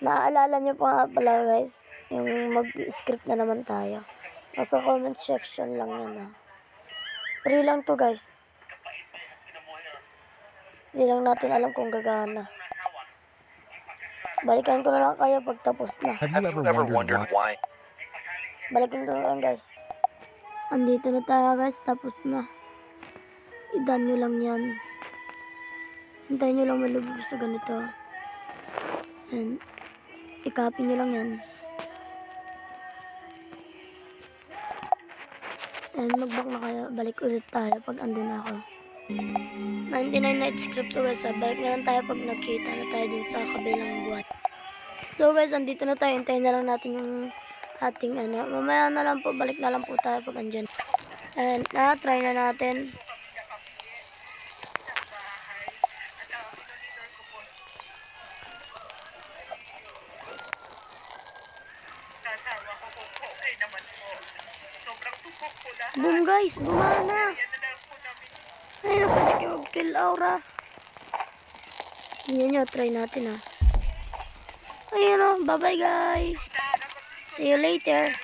Naaalala nyo pa nga pala guys, yung mag-script na naman tayo. Nasa comment section lang yan ha. Free lang to guys. Hindi lang natin alam kung gagana. Balikan ko na lang kayo pag tapos na. Have you ever wondered why? Balikan ko na lang guys. Andito na tayo guys, tapos na. I-done nyo lang yan. Hintayin nyo lang malubog sa ganito. And i-copy nyo lang yan. And mag-back na kayo. Balik ulit tayo pag andun na ako. 99 night script to guys. Balik na lang tayo pag nakita na tayo dun sa kabilang buwan. So guys, andito na tayo. Hintayin na lang natin yung ating ano. Mamaya na lang po. Balik na lang po tayo pag andyan. And try na natin. Boom guys, gumana. Ay, nakapag-kill aura. Yan nyo, try natin ha. Ayun o, bye bye guys. See you later.